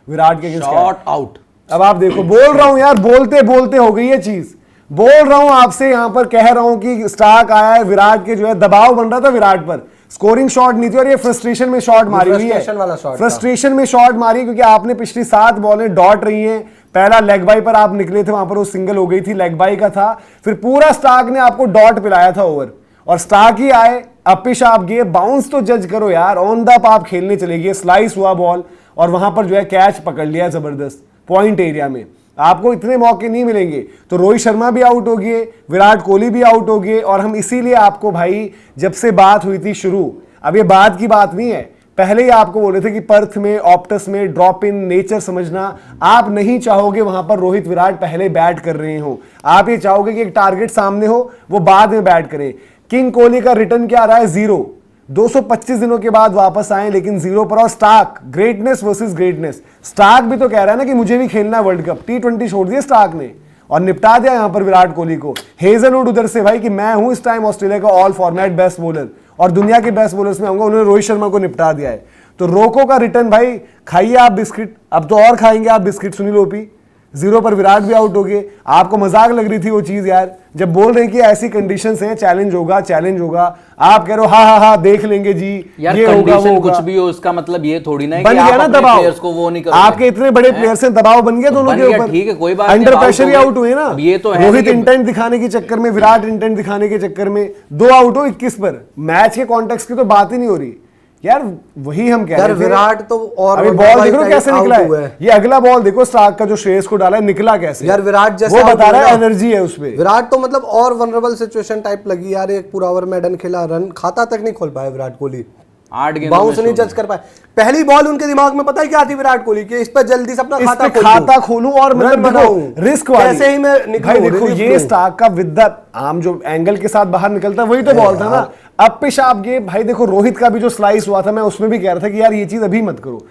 विराट के shot out. अब आप देखो, बोल रहा हूं यार, बोलते बोलते हो गई ये चीज। बोल रहा हूं आपसे, यहां पर कह रहा हूं कि स्टार्क आया है, विराट के जो है दबाव बन रहा था विराट पर, स्कोरिंग शॉट नहीं थी, और ये फ्रस्ट्रेशन में शॉट मारी हुई है, फ्रस्ट्रेशन में शॉट मारी, क्योंकि आपने पिछली 7 बॉलें डॉट रही हैं। पहला लेग बाई पर आप निकले थे, वहां पर वो सिंगल हो गई थी, लेग बाई का था, फिर पूरा स्टार्क ने आपको डॉट पिलाया था ओवर, और स्टार्क ही आए, अपिश आप गए, बाउंस तो जज करो यार, ऑन द आप खेलने चले गए, स्लाइस हुआ बॉल, और वहां पर जो है कैच पकड़ लिया जबरदस्त पॉइंट एरिया में। आपको इतने मौके नहीं मिलेंगे। तो रोहित शर्मा भी आउट हो गए, विराट कोहली भी आउट हो गए, और हम इसीलिए आपको भाई जब से बात हुई थी शुरू, अब ये बात की बात नहीं है, पहले ही आपको बोल रहे थे कि पर्थ में, ऑप्टस में ड्रॉप इन नेचर समझना, आप नहीं चाहोगे वहां पर रोहित विराट पहले बैट कर रहे हो, आप ये चाहोगे कि एक टारगेट सामने हो, वो बाद में बैट करें। किंग कोहली का रिटर्न क्या रहा है? 0, 225 दिनों के बाद वापस आए, लेकिन 0 पर। और Starc, greatness versus greatness, Starc भी तो कह रहा है ना कि मुझे भी खेलना है वर्ल्ड कप, T20 छोड़ दिया स्टार्क ने और निपटा दिया यहां पर विराट कोहली को। हेजलवुड उधर से भाई कि मैं हूं इस टाइम ऑस्ट्रेलिया का ऑल फॉर्मेट बेस्ट बॉलर, और दुनिया के बेस्ट बॉलर्स में आऊंगा, उन्होंने रोहित शर्मा को निपटा दिया है। तो रोको का रिटर्न भाई, खाइए आप बिस्किट, अब तो और खाएंगे आप बिस्किट। सुनील ओपी 0 पर विराट भी आउट हो गए। आपको मजाक लग रही थी वो चीज यार, जब बोल रहे कि ऐसी कंडीशंस हैं, चैलेंज होगा, चैलेंज होगा, आप कह रहे हो हा देख लेंगे जी, यार ये होगा वो होगा। कुछ भी हो, इसका मतलब ये थोड़ी ना है बन कि गया आप ना अपने दबाव, प्लेयर्स को वो नहीं करोगे। आपके इतने बड़े प्लेयर्स हैं, दबाव बन गया दोनों के ऊपर। ठीक है, कोई बात अंडर नहीं, प्रेशर ही आउट हुए ना। ये तो है रोहित इंटेंट दिखाने के चक्कर में, विराट इंटेंट दिखाने के चक्कर में 2 आउट हो 21 पर। मैच के कॉन्टेक्स्ट की तो बात ही नहीं हो रही यार, वही हम कह रहे थे। विराट तो और अभी बॉल देखो कैसे निकला है, ये अगला बॉल देखो स्टार्क का जो श्रेयस को डाला है, निकला कैसे यार। विराट जैसे वो बता रहा है, एनर्जी है उसपे। विराट तो मतलब और वनरेबल सिचुएशन टाइप लगी यार, एक पूरा ओवर मैडन खेला, रन खाता तक नहीं खोल पाया विराट कोहली, 8 गेंद बाउंस नहीं जज कर पाए। पहली बॉल उनके दिमाग में पता है क्या थी विराट कोहली की? इस पर जल्दी से अपना खाता खोलूं और मतलब देखो रिस्क वाली, कैसे ही मैं भाई देखो ये स्टार्क का विद आम जो एंगल के साथ बाहर निकलता है, वही तो बॉल था ना। अब पेशाब ये भाई देखो, रोहित का भी जो स्लाइस हुआ था, मैं उसमें भी कह रहा था कि यार ये चीज अभी मत करो,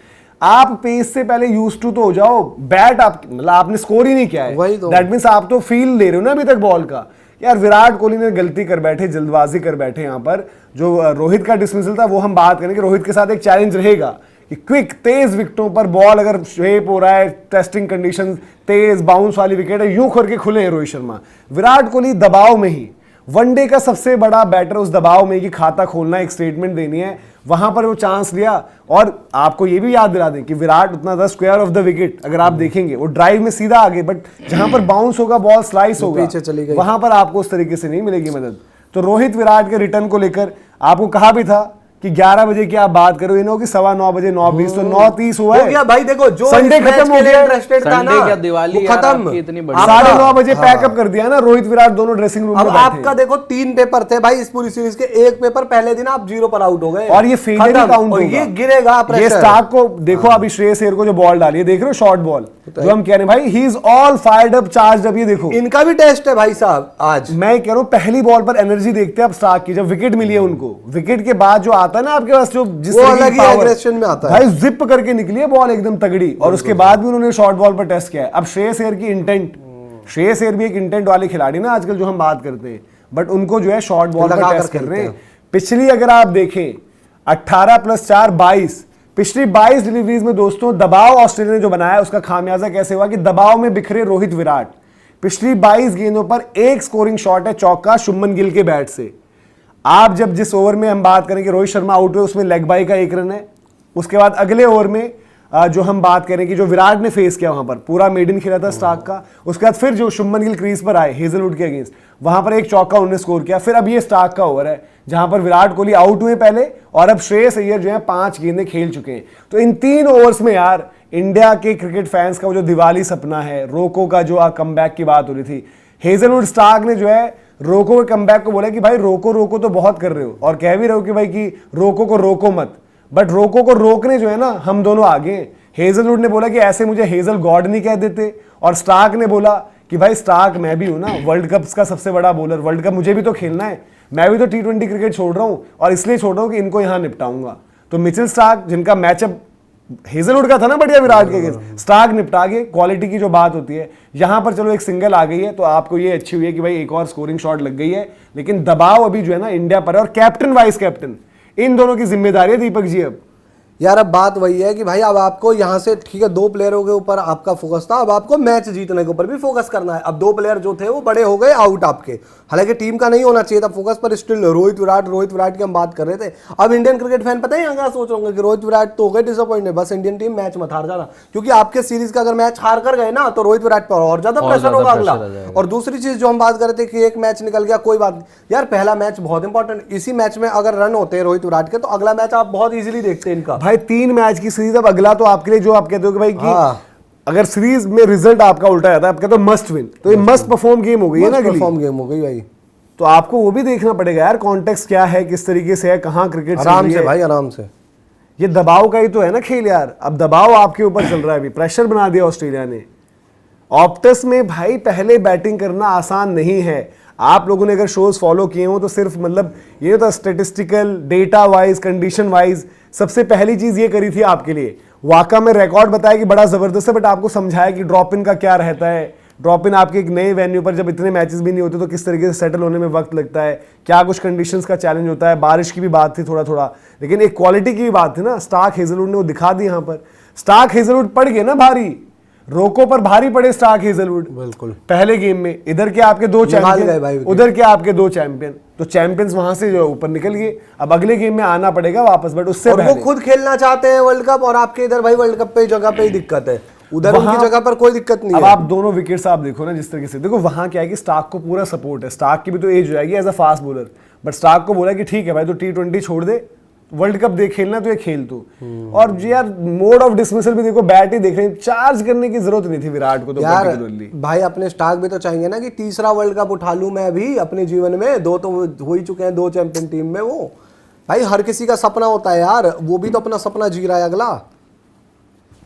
आप पेस से पहले यूज टू तो हो जाओ। बैट आप मतलब आपने स्कोर ही नहीं किया है, दैट मींस आप तो फील ले रहे हो ना अभी तक बॉल का। यार विराट कोहली ने गलती कर बैठे, जल्दबाजी कर बैठे यहां पर। जो रोहित का डिसमिसल था वो हम बात करेंगे, रोहित के साथ एक चैलेंज रहेगा कि क्विक तेज विकेटों पर बॉल अगर शेप हो रहा है, टेस्टिंग कंडीशन, तेज बाउंस वाली विकेट है, यूं करके खुले हैं रोहित शर्मा। विराट कोहली दबाव में ही, वनडे का सबसे बड़ा बैटर उस दबाव में कि खाता खोलना, एक स्टेटमेंट देनी है, वहां पर वो चांस लिया। और आपको ये भी याद दिला दें कि विराट उतना था स्क्वायर ऑफ द विकेट, अगर आप देखेंगे वो ड्राइव में सीधा आगे, बट जहां पर बाउंस होगा, बॉल स्लाइस होगा, वहां पर आपको उस तरीके से नहीं मिलेगी मदद। तो रोहित विराट के रिटर्न को लेकर आपको कहा भी था कि 11 बजे की आप बात करो, इन्हों की 9:15 बजे 9:20 तो 9:30 हुआ है। गया भाई, देखो जो संडे खत्म हो गया, इंटरेस्टेड था ना, क्या दिवाली खत्म, इतनी बड़ी 9:30 बजे पैकअप कर दिया ना रोहित विराट दोनों ड्रेसिंग रूम में बैठे। आपका देखो 3 पेपर थे भाई इस पूरी सीरीज के, एक पेपर पहले दिन आप 0 पर आउट हो गए, और ये फेलियर ही काउंट होगा, ये गिरेगा ये स्टार्क को देखो। अभी श्रेयस अय्यर को जो बॉल डाली है, देख रहे हो शॉर्ट बॉल, जो हम कह रहे हैं भाई he is all fired up, charge up. ये देखो इनका भी टेस्ट है भाई साहब आज। मैं कह रहा हूं पहली बॉल पर एनर्जी देखते हैं अब स्टार्क की, जब विकेट मिली है उनको, विकेट के बाद जो आता है ना आपके पास, जो जिस अलग ही एग्रेशन में आता है भाई, जिप करके निकली है बॉल एकदम तगड़ी, और उसके बाद भी उन्होंने शॉर्ट बॉल पर टेस्ट किया है। अब श्रेयस अय्यर की इंटेंट, श्रेयस अय्यर भी एक इंटेंट वाले खिलाड़ी ना आजकल जो हम बात करते हैं, बट उनको जो है शॉर्ट बॉल पर टेस्ट कर रहे हैं। पिछली अगर आप देखें 18 + 4 22, पिछली 22 डिलीवरीज में दोस्तों दबाव ऑस्ट्रेलिया ने जो बनाया उसका खामियाजा कैसे हुआ कि दबाव में बिखरे रोहित विराट। पिछली 22 गेंदों पर एक स्कोरिंग शॉट है चौका शुभमन गिल के बैट से। आप जब जिस ओवर में हम बात करें कि रोहित शर्मा आउट हुए, उसमें लेग बाई का 1 रन है। उसके बाद अगले ओवर में जो हम बात करें कि जो विराट ने फेस किया, वहां पर पूरा मेडन खेला था स्टार्क का। उसके बाद फिर जो शुभमन गिल क्रीज पर आए हेजलवुड के अगेंस्ट, वहां पर एक चौका उन्होंने स्कोर किया। फिर अब ये स्टार्क का ओवर है जहां पर विराट कोहली आउट हुए पहले, और अब श्रेयस अय्यर जो है 5 गेंदें खेल चुके हैं। तो इन 3 ओवर्स में यार इंडिया के क्रिकेट फैंस का वो जो दिवाली सपना है, रोको का जो कमबैक की बात हो रही थी, हेजलवुड स्टार्क ने जो है रोको के कमबैक को बोला कि भाई रोको रोको तो बहुत कर रहे हो, और कह भी रहे हो कि भाई कि रोको को रोको मत, बट रोको को रोकने जो है ना हम दोनों आगे। हेजलवुड ने बोला कि ऐसे मुझे हेजल गॉड नहीं कह देते, और स्टार्क ने बोला कि भाई स्टार्क मैं भी हूं ना, वर्ल्ड कप का सबसे बड़ा बॉलर, वर्ल्ड कप मुझे भी तो खेलना है, मैं भी तो T20 क्रिकेट छोड़ रहा हूं, और इसलिए छोड़ रहा हूं कि इनको यहां निपटाऊंगा। तो मिचेल स्टार्क जिनका मैचअप हेजलवुड का था ना बढ़िया विराट के अगेंस्ट, स्टार्क निपटा गए। क्वालिटी की जो बात होती है यहां पर, चलो एक सिंगल आ गई है तो आपको ये अच्छी हुई है कि भाई एक और स्कोरिंग शॉट लग गई है, लेकिन दबाव अभी जो है ना इंडिया पर है, और कैप्टन वाइस कैप्टन इन दोनों की जिम्मेदारी है दीपक जी। अब यार अब बात वही है कि भाई अब आपको यहाँ से ठीक है 2 प्लेयरों के ऊपर आपका फोकस था, अब आपको मैच जीतने के ऊपर भी फोकस करना है। अब 2 प्लेयर जो थे वो बड़े हो गए आउट आपके, हालांकि टीम का नहीं होना चाहिए था फोकस, पर स्टिल रोहित विराट की हम बात कर रहे थे। अब इंडियन क्रिकेट फैन पता है यहाँ क्या सोच रहे होंगे कि रोहित विराट तो हो गए डिसअपॉइंटेड, बस इंडियन टीम मैच मत हार जाना, क्योंकि आपके सीरीज का अगर मैच हार कर गए ना तो रोहित विराट पर और ज्यादा प्रेशर होगा अगला। और दूसरी चीज जो हम बात कर रहे थे कि एक मैच निकल गया कोई बात नहीं यार, पहला मैच बहुत इंपॉर्टेंट, इसी मैच में अगर रन होते हैं रोहित विराट के तो अगला मैच आप बहुत इजीली देखते हैं इनका। भाई 3 मैच की सीरीज, अब अगला तो आपके लिए जो आप कहते हो कि भाई कि अगर सीरीज में रिजल्ट आपका उल्टा जाता है, आप कहते हो मस्ट विन, तो ये मस्ट परफॉर्म गेम हो गई है ना, परफॉर्म गेम हो गई भाई। तो आपको वो भी देखना पड़ेगा यार, कॉन्टेक्स्ट क्या है, किस तरीके से है, कहाँ क्रिकेट आराम से भाई आराम से, ये दबाव का ही तो है ना खेल यार। अब दबाव आपके ऊपर चल रहा है, अभी प्रेशर बना दिया ऑस्ट्रेलिया ने। ऑप्टस में भाई पहले बैटिंग करना आसान नहीं है। आप लोगों ने अगर शोज फॉलो किए हो तो सिर्फ मतलब ये तो statistical data wise condition wise सबसे पहली चीज ये करी थी आपके लिए, वाका में रिकॉर्ड बताया कि बड़ा जबरदस्त है, बट आपको समझाया कि ड्रॉप इन का क्या रहता है। ड्रॉप इन आपके एक नए वेन्यू पर जब इतने मैचेस भी नहीं होते तो किस तरीके से सेटल होने में वक्त लगता है, क्या कुछ कंडीशंस का चैलेंज होता है। बारिश की भी बात थी थोड़ा थोड़ा, लेकिन एक क्वालिटी की भी बात थी ना। स्टार्क हेजलवुड ने वो दिखा दी यहाँ पर। स्टार्क हेजलवुड पड़ गए ना भारी, रोको पर भारी पड़े स्टार्क हेजलवुड बिल्कुल पहले गेम में। इधर के आपके 2 चैंपियन, उधर के आपके 2 चैंपियन, तो चैंपियंस वहां से जो है ऊपर निकल गए। अब अगले गेम में आना पड़ेगा वापस, बट उससे और वो खुद खेलना चाहते हैं वर्ल्ड कप, और आपके इधर भाई वर्ल्ड कप पे जगह पे ही दिक्कत है, उधर उनकी जगह पर कोई दिक्कत नहीं अब है। आप दोनों विकेट्स आप देखो ना जिस तरीके से, देखो वहां क्या है कि स्टार्क को पूरा सपोर्ट है, स्टार्क की भी तो एज हो जाएगी as a fast bowler, but Starc को बोला कि ठीक है भाई तो T20 छोड़ दे, वर्ल्ड कप देख खेलना तो ये खेल तू। और यार मोड ऑफ डिसमिसल भी देखो, बैट ही देख रहे हैं, चार्ज करने की जरूरत नहीं थी विराट को तो यार भाई अपने स्टार्क भी तो चाहेंगे ना कि तीसरा वर्ल्ड कप उठा लूं मैं अभी अपने जीवन में, 2 तो हो ही चुके हैं 2 चैंपियन टीम में। वो भाई हर किसी का सपना होता है यार, वो भी तो अपना सपना जी रहा है अगला।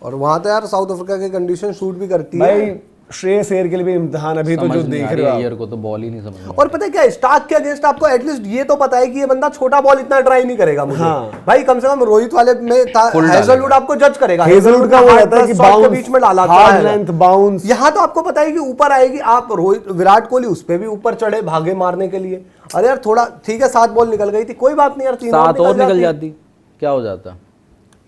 और वहां तो यार साउथ अफ्रीका की कंडीशन शूट भी करती है भाई। श्रेयस अय्यर के लिए भी इम्तिहान अभी तो जो देख रहे हो अय्यर को तो बॉल ही नहीं समझ। और पता है क्या, स्टार्क के अगेंस्ट आपको एटलीस्ट ये तो पता है कि ये बंदा छोटा बॉल इतना ट्राई नहीं करेगा मुझे। भाई कम से कम रोहित वाले में हेजलवुड आपको जज करेगा, हेजलवुड का वो रहता है कि बाउंस बीच में डाला हार्ड लेंथ बाउंस। यहाँ तो आपको पता है कि ऊपर आएगी, आप रोहित विराट कोहली उस पे भी ऊपर चढ़े भागे मारने के लिए। अरे यार थोड़ा ठीक है 7 बॉल निकल गई थी, कोई बात नहीं यार, 3 और निकल जाती क्या हो जाता।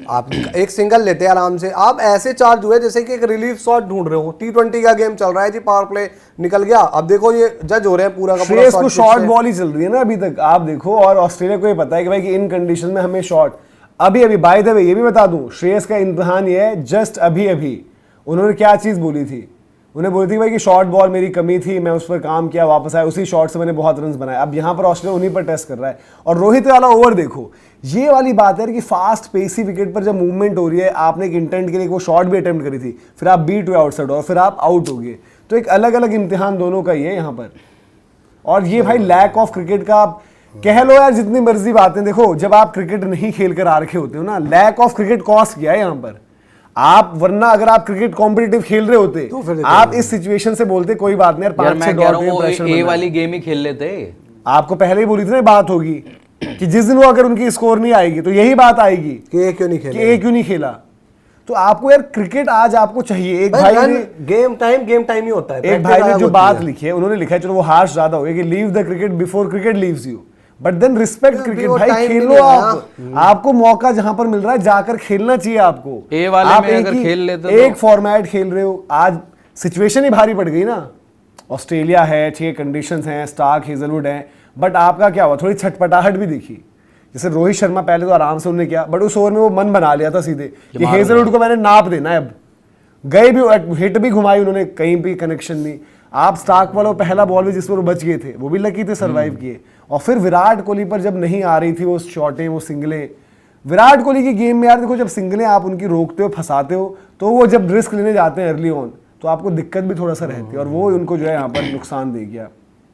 आप एक सिंगल लेते आराम से, आप ऐसे चार्ज हुए जैसे कि एक रिलीफ शॉट ढूंढ रहे हो। T20 का गेम चल रहा है जी, पावर प्ले निकल गया, अब देखो ये जज हो रहे हैं पूरा का पूरा। श्रेयस को शॉर्ट बॉल ही चल रही है ना अभी तक, आप देखो। और ऑस्ट्रेलिया को ये पता है कि भाई कि इन कंडीशन में हमें शॉर्ट अभी बाय द वे ये भी बता दूं, श्रेयस का इम्तिहान ये है जस्ट अभी उन्होंने क्या चीज बोली थी, उन्हें बोली थी भाई कि शॉर्ट बॉल मेरी कमी थी, मैं उस पर काम किया, वापस आया, उसी शॉट से मैंने बहुत रन बनाए। अब यहाँ पर ऑस्ट्रेलिया उन्हीं पर टेस्ट कर रहा है। और रोहित वाला ओवर देखो, ये वाली बात है कि फास्ट पेसी विकेट पर जब मूवमेंट हो रही है, आपने एक इंटेंट के लिए वो शॉट भी अटेम्प्ट करी थी, फिर आप बीट हुए आउटसाइड और फिर आप आउट हो गए। तो एक अलग अलग इम्तिहान दोनों का ही है यहाँ पर। और ये भाई लैक ऑफ क्रिकेट का आप कह लो यार जितनी मर्जी बातें, देखो जब आप क्रिकेट नहीं खेल कर आ रखे होते हो ना, लैक ऑफ क्रिकेट कॉस्ट किया है यहाँ पर आप। वरना अगर आप क्रिकेट कॉम्पिटिटिव खेल रहे होते तो आप इस सिचुएशन से बोलते कोई बात नहीं यार, 5-6 डॉट ए वाली गेम ही खेल लेते। आपको पहले ही बोली थी ना बात होगी कि जिस दिन वो अगर उनकी स्कोर नहीं आएगी तो यही बात आएगी कि ये क्यों नहीं खेला। तो आपको यार क्रिकेट आज आपको चाहिए। एक भाई ने गेम टाइम ही होता है। एक भाई ने जो बात लिखी है, उन्होंने लिखा है, चलो वो हार्श ज्यादा हो गया कि leave the cricket before cricket leaves you, but then respect cricket. भाई खेलो आप, आपको मौका जहां पर मिल रहा है जाकर खेलना चाहिए आपको। ए वाले आप में अगर खेल लेते एक फॉर्मेट खेल रहे हो, आज सिचुएशन ही भारी पड़ गई ना। ऑस्ट्रेलिया है, 6 कंडीशंस हैं, स्टार्क हेजलवुड है, बट आपका क्या हुआ, थोड़ी छटपटाहट भी दिखी। जैसे रोहित शर्मा पहले तो आराम से उन्होंने किया, बट उस ओवर में वो मन बना लिया था सीधे कि हेजलवुड को मैंने नाप देना है। अब गए भी, हिट भी घुमाई उन्होंने, कहीं भी कनेक्शन नहीं। आप स्टार्क वाला पहला बॉल भी जिस पर वो बच गए थे, वो भी लकी थे, सर्वाइव किए। और फिर विराट कोहली पर जब नहीं आ रही थी वो शॉटें, वो सिंगलें, विराट कोहली की गेम में यार देखो, जब सिंगलें आप उनकी रोकते हो, फंसाते हो, तो वो जब रिस्क लेने जाते हैं अर्ली ऑन तो आपको दिक्कत भी थोड़ा सा रहती है, और वो उनको जो है यहाँ पर नुकसान दे गया।